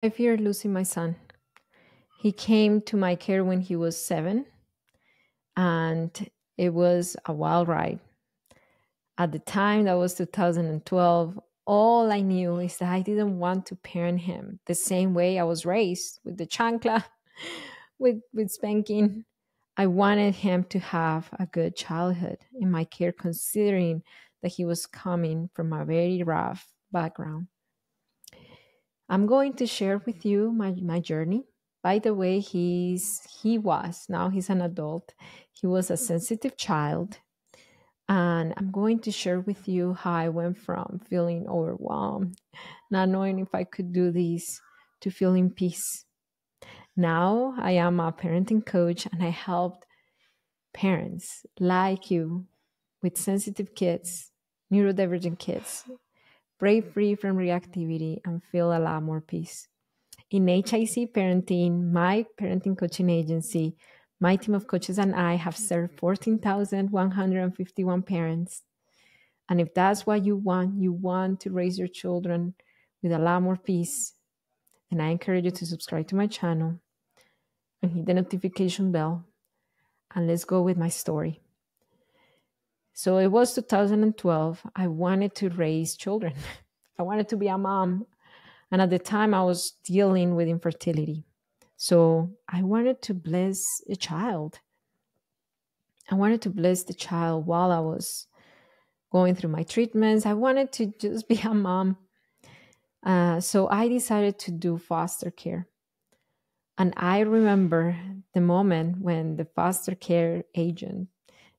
I feared losing my son. He came to my care when he was 7, and it was a wild ride. At the time, that was 2012, all I knew is that I didn't want to parent him the same way I was raised, with the chancla, with spanking. I wanted him to have a good childhood in my care, considering that he was coming from a very rough background. I'm going to share with you my journey. By the way, now he's an adult. He was a sensitive child. And I'm going to share with you how I went from feeling overwhelmed, not knowing if I could do this, to feeling peace. Now I am a parenting coach, and I helped parents like you with sensitive kids, neurodivergent kids, break free from reactivity and feel a lot more peace. In HIC Parenting, my parenting coaching agency, my team of coaches and I have served 14,151 parents. And if that's what you want to raise your children with a lot more peace, then I encourage you to subscribe to my channel and hit the notification bell. And let's go with my story. So it was 2012. I wanted to raise children. I wanted to be a mom. And at the time, I was dealing with infertility. So I wanted to bless a child. I wanted to bless the child while I was going through my treatments. I wanted to just be a mom. So I decided to do foster care. And I remember the moment when the foster care agent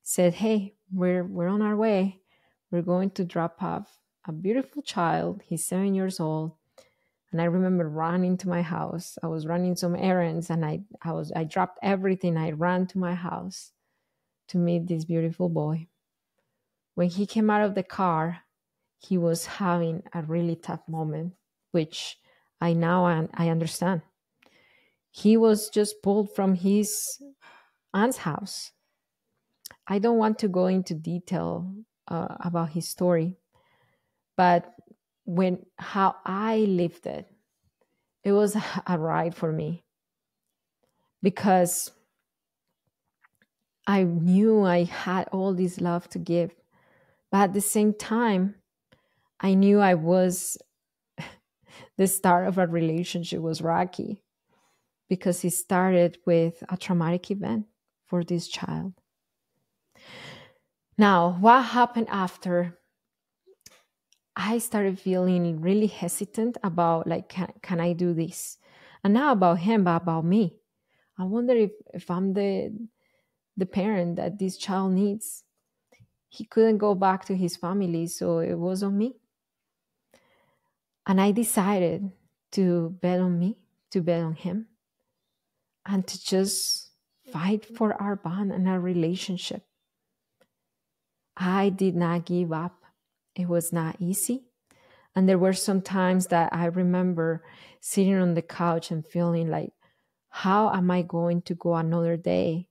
said, "Hey, we're on our way. We're going to drop off a beautiful child. He's 7 years old." And I remember running to my house. I was running some errands, and I dropped everything. I ran to my house to meet this beautiful boy. When he came out of the car, he was having a really tough moment, which I understand. He was just pulled from his aunt's house. I don't want to go into detail about his story, but how I lived it, it was a ride for me, because I knew I had all this love to give, but at the same time, I knew I was the start of a relationship was rocky, because it started with a traumatic event for this child. Now, what happened after? I started feeling really hesitant about, like, can I do this? And not about him, but about me. I wonder if I'm the parent that this child needs. He couldn't go back to his family, so it was on me. And I decided to bet on me, to bet on him, and to just fight for our bond and our relationship. I did not give up. It was not easy. And there were some times that I remember sitting on the couch and feeling like, how am I going to go another day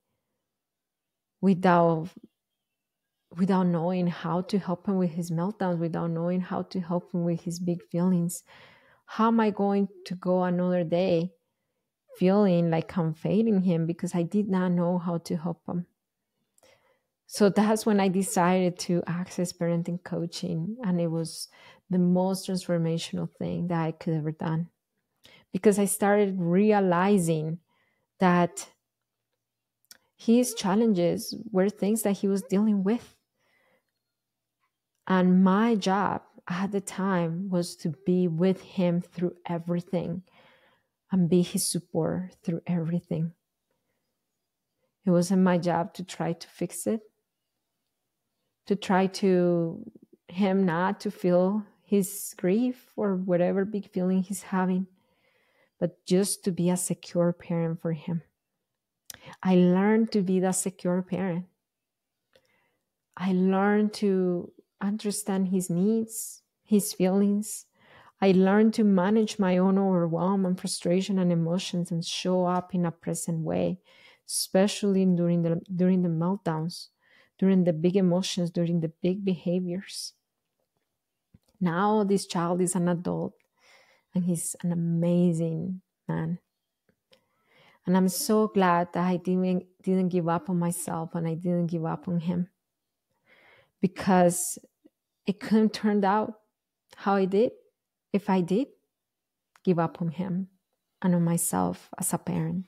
without knowing how to help him with his meltdowns, without knowing how to help him with his big feelings? How am I going to go another day feeling like I'm failing him because I did not know how to help him? So that's when I decided to access parenting coaching, and it was the most transformational thing that I could ever done, because I started realizing that his challenges were things that he was dealing with. And my job at the time was to be with him through everything and be his support through everything. It wasn't my job to try to fix it, to try to him not to feel his grief or whatever big feeling he's having, but just to be a secure parent for him. I learned to be that secure parent. I learned to understand his needs, his feelings. I learned to manage my own overwhelm and frustration and emotions and show up in a present way, especially during the meltdowns, during the big emotions, during the big behaviors. Now this child is an adult, and he's an amazing man. And I'm so glad that I didn't give up on myself and I didn't give up on him, because it couldn't turn out how it did if I did give up on him and on myself as a parent.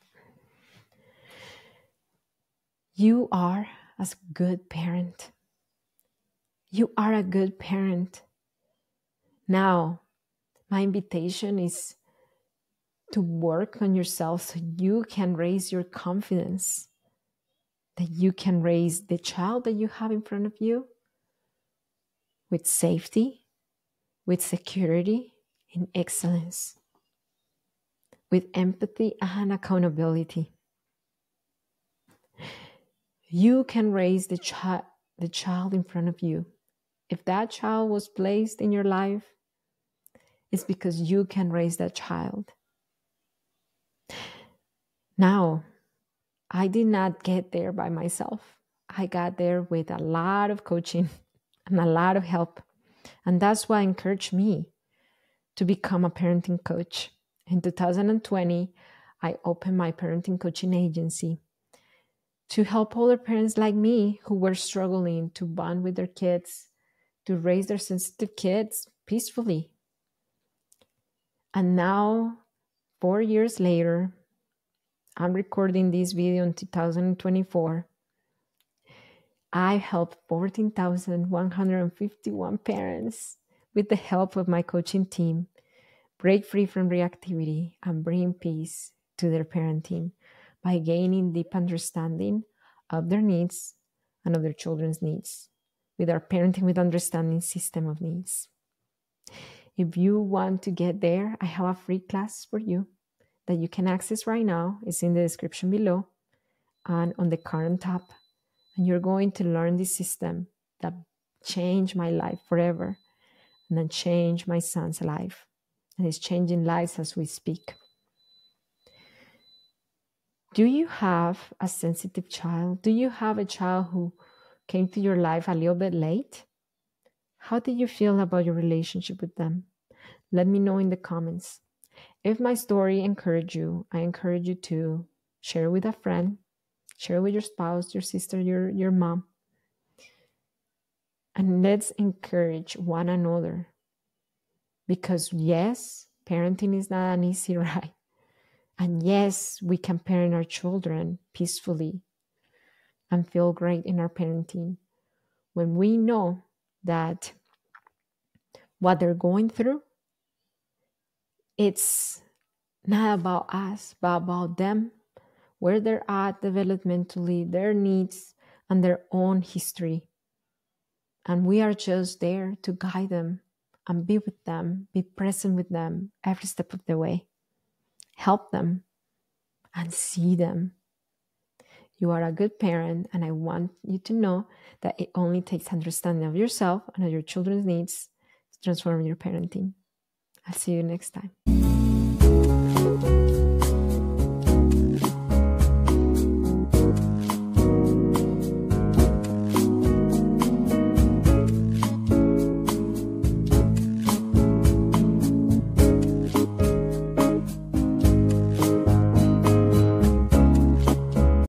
You are a good parent. You are a good parent. Now, my invitation is to work on yourself so you can raise your confidence, that you can raise the child that you have in front of you with safety, with security, and excellence, with empathy and accountability. You can raise the child in front of you. If that child was placed in your life, it's because you can raise that child. Now, I did not get there by myself. I got there with a lot of coaching and a lot of help. And that's what encouraged me to become a parenting coach. In 2020, I opened my parenting coaching agency to help other parents like me who were struggling to bond with their kids, to raise their sensitive kids peacefully. And now, 4 years later, I'm recording this video in 2024. I helped 14,151 parents with the help of my coaching team break free from reactivity and bring peace to their parenting by gaining deep understanding of their needs and of their children's needs with our Parenting with Understanding system of needs. If you want to get there, I have a free class for you that you can access right now. It's in the description below and on the current tab. And you're going to learn this system that changed my life forever and then changed my son's life. And it's changing lives as we speak. Do you have a sensitive child? Do you have a child who came to your life a little bit late? How did you feel about your relationship with them? Let me know in the comments. If my story encouraged you, I encourage you to share with a friend, share with your spouse, your sister, your mom. And let's encourage one another. Because yes, parenting is not an easy ride. And yes, we can parent our children peacefully and feel great in our parenting when we know that what they're going through, it's not about us, but about them, where they're at developmentally, their needs, and their own history. And we are just there to guide them and be with them, be present with them every step of the way. Help them and see them. You are a good parent, and I want you to know that it only takes understanding of yourself and of your children's needs to transform your parenting. I'll see you next time.